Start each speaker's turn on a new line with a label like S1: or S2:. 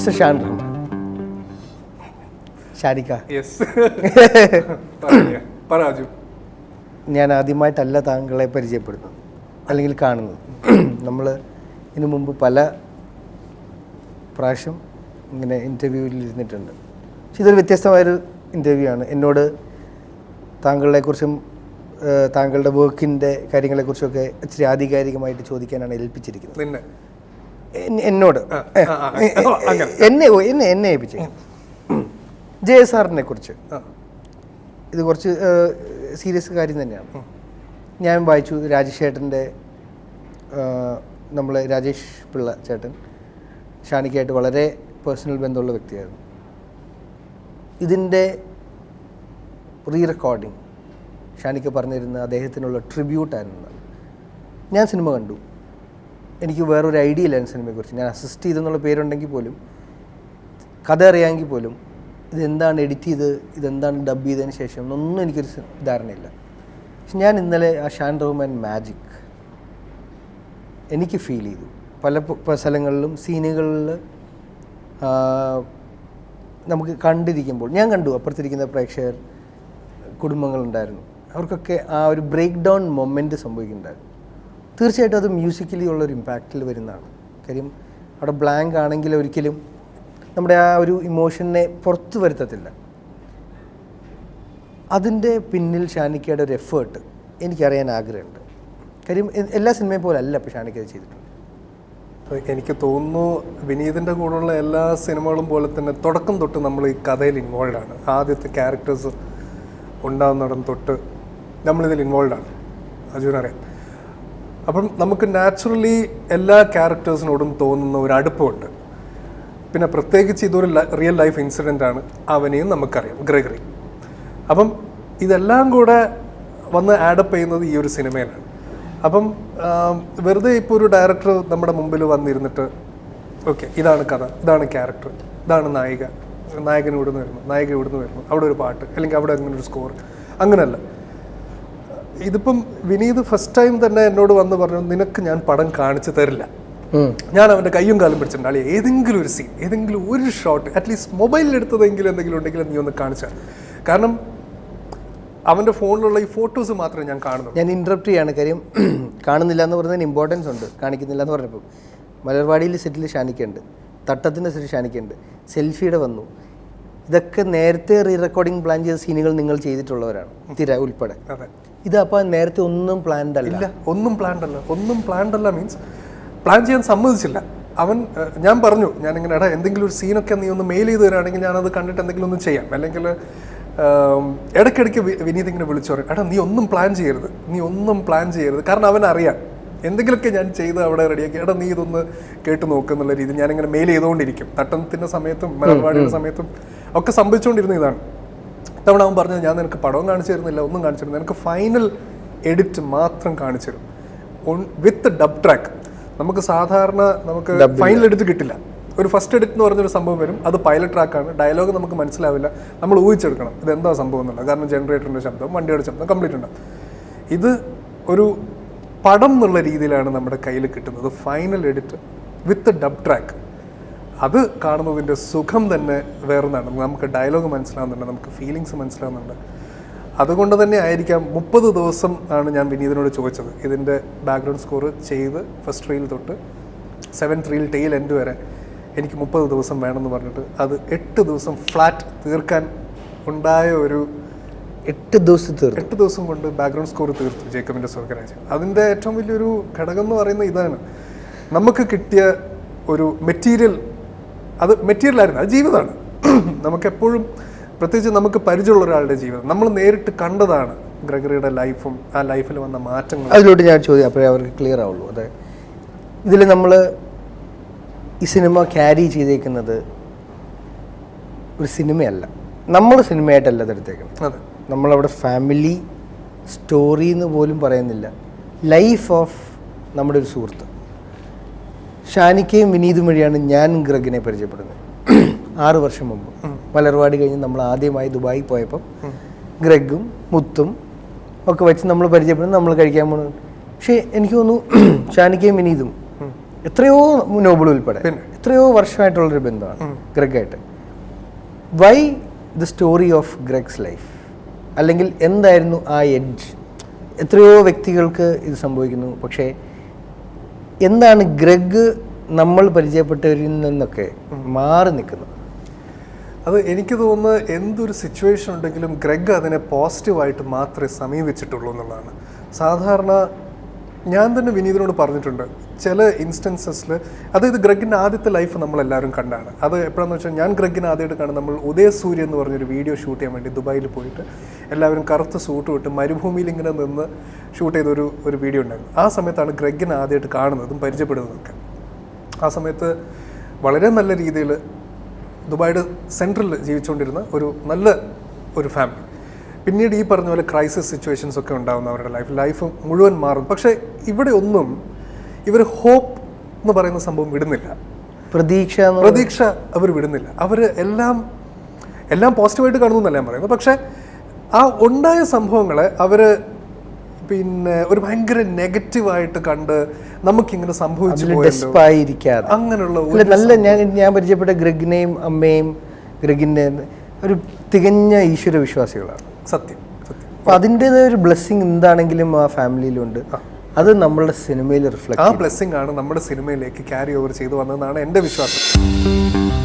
S1: Mister Shaan Rahman. Sharika, ഞാൻ ആദ്യമായിട്ടല്ല താങ്കളെ പരിചയപ്പെടുന്നത് അല്ലെങ്കിൽ കാണുന്നത്. നമ്മൾ ഇതിനു മുമ്പ് പല പ്രാവശ്യം ഇങ്ങനെ ഇൻ്റർവ്യൂവിൽ ഇരുന്നിട്ടുണ്ട്. പക്ഷെ ഇതൊരു വ്യത്യസ്തമായൊരു ഇൻ്റർവ്യൂ ആണ്. എന്നോട് താങ്കളെക്കുറിച്ചും താങ്കളുടെ വർക്കിൻ്റെ കാര്യങ്ങളെക്കുറിച്ചൊക്കെ ഇച്ചിരി ആധികാരികമായിട്ട് ചോദിക്കാനാണ് ഏൽപ്പിച്ചിരിക്കുന്നത്. എന്നോട് എന്നെ ഏൽപ്പിച്ചു. JSRനെ കുറിച്ച് ഇത് കുറച്ച് സീരിയസ് കാര്യം തന്നെയാണ്. ഞാൻ വായിച്ചു രാജേഷ് ചേട്ടൻ്റെ, നമ്മളെ രാജേഷ് പിള്ള ചേട്ടൻ ഷാനിക്കായിട്ട് വളരെ പേഴ്സണൽ ബന്ധമുള്ള വ്യക്തിയായിരുന്നു. ഇതിൻ്റെ റീറെക്കോർഡിങ് ഷാനിക്ക പറഞ്ഞിരുന്ന അദ്ദേഹത്തിനുള്ള ട്രിബ്യൂട്ടായിരുന്നു. ഞാൻ സിനിമ കണ്ടു, എനിക്ക് വേറൊരു ഐഡിയ ഇല്ലായിരുന്നു സിനിമയെക്കുറിച്ച്. ഞാൻ അസിസ്റ്റ് ചെയ്തെന്നുള്ള പേരുണ്ടെങ്കിൽ പോലും, കഥ അറിയാമെങ്കിൽ പോലും, ഇതെന്താണ് എഡിറ്റ് ചെയ്ത് ഇതെന്താണ് ഡബ് ചെയ്തതിന് ശേഷം ഒന്നും എനിക്കൊരു ധാരണയില്ല. പക്ഷെ ഞാൻ ഇന്നലെ ആ ഷാൻ റഹ്മാൻ മാജിക് എനിക്ക് ഫീൽ ചെയ്തു. പല സ്ഥലങ്ങളിലും സീനുകളിൽ നമുക്ക് കണ്ടിരിക്കുമ്പോൾ ഞാൻ കണ്ടു, അപ്പുറത്തിരിക്കുന്ന പ്രേക്ഷകർ കുടുംബങ്ങളുണ്ടായിരുന്നു, അവർക്കൊക്കെ ആ ഒരു ബ്രേക്ക് ഡൗൺ മൊമെൻറ്റ് സംഭവിക്കുന്നുണ്ടായിരുന്നു. തീർച്ചയായിട്ടും അത് മ്യൂസിക്കലി ഉള്ളൊരു ഇമ്പാക്റ്റിൽ വരുന്നതാണ്. കാര്യം അവിടെ ബ്ലാങ്ക് ആണെങ്കിൽ ഒരിക്കലും നമ്മുടെ ആ ഒരു ഇമോഷനെ പുറത്തു വരുത്തത്തില്ല. അതിൻ്റെ പിന്നിൽ ഷാനിക്കയുടെ ഒരു എഫേർട്ട് എനിക്കറിയാൻ ആഗ്രഹമുണ്ട്. കാര്യം എല്ലാ സിനിമയും പോലെ അല്ല ഇപ്പോൾ ഷാനിക്ക അത് ചെയ്തിട്ടുണ്ട്.
S2: എനിക്ക് തോന്നുന്നു വിനീതിൻ്റെ കൂടെയുള്ള എല്ലാ സിനിമകളും പോലെ തന്നെ തുടക്കം തൊട്ട് നമ്മൾ ഈ കഥയിൽ ഇൻവോൾവ് ആണ്. ആദ്യത്തെ ക്യാരക്ടേഴ്സ് ഉണ്ടാകുന്നിടം തൊട്ട് നമ്മളിതിൽ ഇൻവോൾവ് ആണ്, അജുനറിയാം. അപ്പം നമുക്ക് നാച്ചുറലി എല്ലാ ക്യാരക്ടേഴ്സിനോടും തോന്നുന്ന ഒരു അടുപ്പമുണ്ട്. പിന്നെ പ്രത്യേകിച്ച് ഇതൊരു റിയൽ ലൈഫ് ഇൻസിഡൻ്റ് ആണ്, അവനെയും നമുക്കറിയാം, ഗ്രെഗറി. അപ്പം ഇതെല്ലാം കൂടെ വന്ന് ആഡപ്പ് ചെയ്യുന്നത് ഈ ഒരു സിനിമയിലാണ്. അപ്പം വെറുതെ ഇപ്പോൾ ഒരു ഡയറക്ടർ നമ്മുടെ മുമ്പിൽ വന്നിരുന്നിട്ട് ഓക്കെ ഇതാണ് കഥ, ഇതാണ് ക്യാരക്ടർ, ഇതാണ് നായിക, നായകൻ ഇവിടുന്ന് വരുന്നു, നായിക ഇവിടുന്ന് വരുന്നു, അവിടെ ഒരു പാട്ട്, അല്ലെങ്കിൽ അവിടെ അങ്ങനെ ഒരു സ്കോർ, അങ്ങനെയല്ല. ഇതിപ്പം വിനീത് ഫസ്റ്റ് ടൈം തന്നെ എന്നോട് വന്ന് പറഞ്ഞു, നിനക്ക് ഞാൻ പടം കാണിച്ചു തരില്ല. ഞാൻ അവൻ്റെ കയ്യും കാലും പിടിച്ചിട്ടുണ്ട്, അല്ലെ ഏതെങ്കിലും ഒരു സീൻ, ഏതെങ്കിലും ഒരു ഷോട്ട്, അറ്റ്ലീസ്റ്റ് മൊബൈലിൽ എടുത്തതെങ്കിലും എന്തെങ്കിലും ഉണ്ടെങ്കിൽ നീ ഒന്ന് കാണിച്ചാൽ. കാരണം അവൻ്റെ ഫോണിലുള്ള ഈ ഫോട്ടോസ് മാത്രമേ ഞാൻ കാണുന്നു.
S1: ഞാൻ ഇൻറ്ററപ്റ്റ് ചെയ്യാണ്, കാര്യം കാണുന്നില്ല എന്ന് പറയുന്നതിന് ഇമ്പോർട്ടൻസ് ഉണ്ട്. കാണിക്കുന്നില്ല എന്ന് പറഞ്ഞപ്പോൾ മലർവാടിയിൽ സെറ്റിൽ ഷാനിക്കുണ്ട്, തട്ടത്തിൻ്റെ സെറ്റിൽ ഷാനിക്കുണ്ട്, സെൽഫിയുടെ വന്നു. ഇതൊക്കെ നേരത്തെ റീ റെക്കോർഡിങ് പ്ലാൻ ചെയ്ത സീനുകൾ നിങ്ങൾ ചെയ്തിട്ടുള്ളവരാണ്, തിര ഉൾപ്പെടെ. ഇതപ്പോൾ നേരത്തെ ഒന്നും പ്ലാൻഡ് അല്ല.
S2: ഒന്നും പ്ലാൻഡ് അല്ല മീൻസ് പ്ലാൻ ചെയ്യാൻ സമ്മതിച്ചില്ല അവൻ. ഞാൻ പറഞ്ഞു, ഞാനിങ്ങനെ എടാ എന്തെങ്കിലും ഒരു സീനൊക്കെ നീ ഒന്ന് മെയിൽ ചെയ്ത് തരാണെങ്കിൽ ഞാനത് കണ്ടിട്ട് എന്തെങ്കിലും ഒന്ന് ചെയ്യാം. അല്ലെങ്കിൽ ഇടയ്ക്കിടയ്ക്ക് വിനീത് ഇങ്ങനെ വിളിച്ചു പറയും, എടാ നീ ഒന്നും പ്ലാൻ ചെയ്യരുത്. കാരണം അവനറിയാം എന്തെങ്കിലുമൊക്കെ ഞാൻ ചെയ്ത് അവിടെ റെഡിയാക്കി, എടാ നീ ഇതൊന്ന് കേട്ട് നോക്കുന്നുള്ള രീതി ഞാനിങ്ങനെ മെയിൽ ചെയ്തുകൊണ്ടിരിക്കും. തട്ടത്തിൻ്റെ സമയത്തും മലർവാടിയുടെ സമയത്തും ഒക്കെ സംഭവിച്ചുകൊണ്ടിരുന്ന ഇതാണ്. തവണ അവൻ പറഞ്ഞത്, ഞാൻ നിനക്ക് പടവും കാണിച്ചു തരുന്നില്ല, ഒന്നും കാണിച്ചു തരുന്നില്ല, എനിക്ക് ഫൈനൽ എഡിറ്റ് മാത്രം കാണിച്ചു തരും വിത്ത് ഡബ് ട്രാക്ക്. നമുക്ക് സാധാരണ നമുക്ക് ഫൈനൽ എഡിറ്റ് കിട്ടില്ല. ഒരു ഫസ്റ്റ് എഡിറ്റ് എന്ന് പറഞ്ഞൊരു സംഭവം വരും, അത് പൈലറ്റ് ട്രാക്കാണ്, ഡയലോഗ് നമുക്ക് മനസ്സിലാവില്ല, നമ്മൾ ഊഹിച്ചെടുക്കണം ഇതെന്താ സംഭവം എന്നുള്ളത്. കാരണം ജനറേറ്ററിൻ്റെ ശബ്ദം, വണ്ടിയുടെ ശബ്ദം കംപ്ലീറ്റ് ഉണ്ടാവും. ഇത് ഒരു പടം എന്നുള്ള രീതിയിലാണ് നമ്മുടെ കയ്യിൽ കിട്ടുന്നത്, ഫൈനൽ എഡിറ്റ് വിത്ത് ഡബ് ട്രാക്ക്. അത് കാണുന്നതിൻ്റെ സുഖം തന്നെ വേറൊന്നാണ്. നമുക്ക് ഡയലോഗ് മനസ്സിലാവുന്നുണ്ട്, നമുക്ക് ഫീലിങ്സ് മനസ്സിലാവുന്നുണ്ട്. അതുകൊണ്ട് തന്നെ ആയിരിക്കാം 30 ദിവസം ആണ് ഞാൻ വിനീതിനോട് ചോദിച്ചത് ഇതിൻ്റെ ബാക്ക്ഗ്രൗണ്ട് സ്കോർ ചെയ്ത് ഫസ്റ്റ് റീൽ തൊട്ട് 7th റീൽ ടെയിൽ എൻഡ് വരെ എനിക്ക് 30 ദിവസം വേണമെന്ന് പറഞ്ഞിട്ട് അത് 8 ദിവസം ഫ്ലാറ്റ് തീർക്കാൻ ഉണ്ടായ ഒരു
S1: 8 ദിവസം കൊണ്ട്
S2: ബാക്ക്ഗ്രൗണ്ട് സ്കോർ തീർത്തു ജേക്കബിൻ്റെ സ്വർഗരാജ്യം. അതിൻ്റെ ഏറ്റവും വലിയൊരു ഘടകം എന്ന് പറയുന്നത് ഇതാണ്, നമുക്ക് കിട്ടിയ ഒരു മെറ്റീരിയൽ, അത് മെറ്റീരിയലായിരുന്നു, അത് ജീവിതമാണ്. നമുക്കെപ്പോഴും പ്രത്യേകിച്ച് നമുക്ക് പരിചയമുള്ള ഒരാളുടെ ജീവിതം, നമ്മൾ നേരിട്ട് കണ്ടതാണ് ഗ്രെഗറിയുടെ ലൈഫും ആ ലൈഫിൽ വന്ന മാറ്റങ്ങൾ.
S1: അതിലോട്ട് ഞാൻ ചോദിക്കാം, അപ്പോഴേ അവർക്ക് ക്ലിയർ ആവുള്ളൂ. അതെ, ഇതിൽ നമ്മൾ ഈ സിനിമ ക്യാരി ചെയ്തേക്കുന്നത് ഒരു സിനിമയല്ല, നമ്മൾ സിനിമയായിട്ടല്ല അതെടുത്തേക്കുന്നത്.
S2: അതെ,
S1: നമ്മളവിടെ ഫാമിലി സ്റ്റോറി എന്ന് പോലും പറയുന്നില്ല, ലൈഫ് ഓഫ് നമ്മുടെ ഒരു സുഹൃത്ത്. ഷാനിക്കയും വിനീതും വഴിയാണ് ഞാൻ ഗ്രെഗിനെ പരിചയപ്പെടുന്നത് 6 വർഷം മുമ്പ്. മലർവാടി കഴിഞ്ഞ് നമ്മൾ ആദ്യമായി ദുബായി പോയപ്പം ഗ്രെഗും മുത്തും ഒക്കെ വെച്ച് നമ്മൾ പരിചയപ്പെടുന്നു, നമ്മൾ കഴിക്കാൻ പോകുന്നത്. പക്ഷേ എനിക്ക് തോന്നുന്നു ഷാനിക്കയും വിനീതും എത്രയോ നോബിൾ ഉൾപ്പെടെ എത്രയോ വർഷമായിട്ടുള്ളൊരു ബന്ധമാണ് ഗ്രെഗായിട്ട്. Why the story of Greg's life? അല്ലെങ്കിൽ എന്തായിരുന്നു ആ എഡ്ജ്? എത്രയോ വ്യക്തികൾക്ക് ഇത് സംഭവിക്കുന്നു, പക്ഷേ എന്താണ് ഗ്രെഗ് നമ്മൾ പരിചയപ്പെട്ടവരിൽ നിന്നൊക്കെ മാറി നിൽക്കുന്നത്?
S2: അത് എനിക്ക് തോന്നുന്നത് എന്തൊരു സിറ്റുവേഷൻ ഉണ്ടെങ്കിലും ഗ്രെഗ് അതിനെ പോസിറ്റീവായിട്ട് മാത്രമേ സമീപിച്ചിട്ടുള്ളൂ എന്നുള്ളതാണ്. സാധാരണ ഞാൻ തന്നെ വിനീതിനോട് പറഞ്ഞിട്ടുണ്ട് ചില ഇൻസ്റ്റൻസസിൽ, അതായത് ഗ്രെഗിൻ്റെ ആദ്യത്തെ ലൈഫ് നമ്മളെല്ലാവരും കണ്ടാണ്. അത് എപ്പോഴാന്ന് വെച്ചാൽ ഞാൻ ഗ്രെഗിനെ ആദ്യമായിട്ട് കാണുന്നത് നമ്മൾ ഉദയസൂര്യ എന്ന് പറഞ്ഞൊരു വീഡിയോ ഷൂട്ട് ചെയ്യാൻ വേണ്ടി ദുബായിൽ പോയിട്ട് എല്ലാവരും കറുത്ത സൂട്ട് വിട്ട് മരുഭൂമിയിൽ ഇങ്ങനെ നിന്ന് ഷൂട്ട് ചെയ്തൊരു വീഡിയോ ഉണ്ടായിരുന്നു. ആ സമയത്താണ് ഗ്രെഗിനെ ആദ്യമായിട്ട് കാണുന്നതും പരിചയപ്പെടുന്നതൊക്കെ. ആ സമയത്ത് വളരെ നല്ല രീതിയിൽ ദുബായിയുടെ സെൻട്രലിൽ ജീവിച്ചുകൊണ്ടിരുന്ന നല്ല ഒരു ഫാമിലി. പിന്നീട് ഈ പറഞ്ഞ പോലെ ക്രൈസിസ് സിറ്റുവേഷൻസ് ഒക്കെ ഉണ്ടാകുന്ന അവരുടെ ലൈഫ് മുഴുവൻ മാറും. പക്ഷേ ഇവിടെ ഒന്നും ഇവർ ഹോപ്പ് എന്ന് പറയുന്ന സംഭവം വിടുന്നില്ല, പ്രതീക്ഷ അവർ വിടുന്നില്ല. അവർ എല്ലാം പോസിറ്റീവായിട്ട് കാണുന്നു എന്നല്ല ഞാൻ പറയുന്നത്. പക്ഷേ ആ ഉണ്ടായ സംഭവങ്ങളെ അവർ പിന്നെ ഒരു ഭയങ്കര നെഗറ്റീവായിട്ട് കണ്ട് നമുക്കിങ്ങനെ സംഭവിച്ചു അങ്ങനെയുള്ള
S1: നല്ല ഞാൻ പരിചയപ്പെട്ട ഗ്രെഗിനെയും അമ്മയും ഗ്രെഗിൻ്റെ ഒരു തികഞ്ഞ ഈശ്വര വിശ്വാസികളാണ്.
S2: സത്യം.
S1: അപ്പൊ അതിൻ്റെതായ ഒരു ബ്ലെസ്സിങ് എന്താണെങ്കിലും ആ ഫാമിലിയിലുണ്ട്. അത് നമ്മളുടെ സിനിമയിൽ റിഫ്ലക്ട്,
S2: ആ ബ്ലെസ്സിങ് ആണ് നമ്മുടെ സിനിമയിലേക്ക് ക്യാരി ഓവർ ചെയ്തു വന്നതെന്നാണ് എൻ്റെ വിശ്വാസം.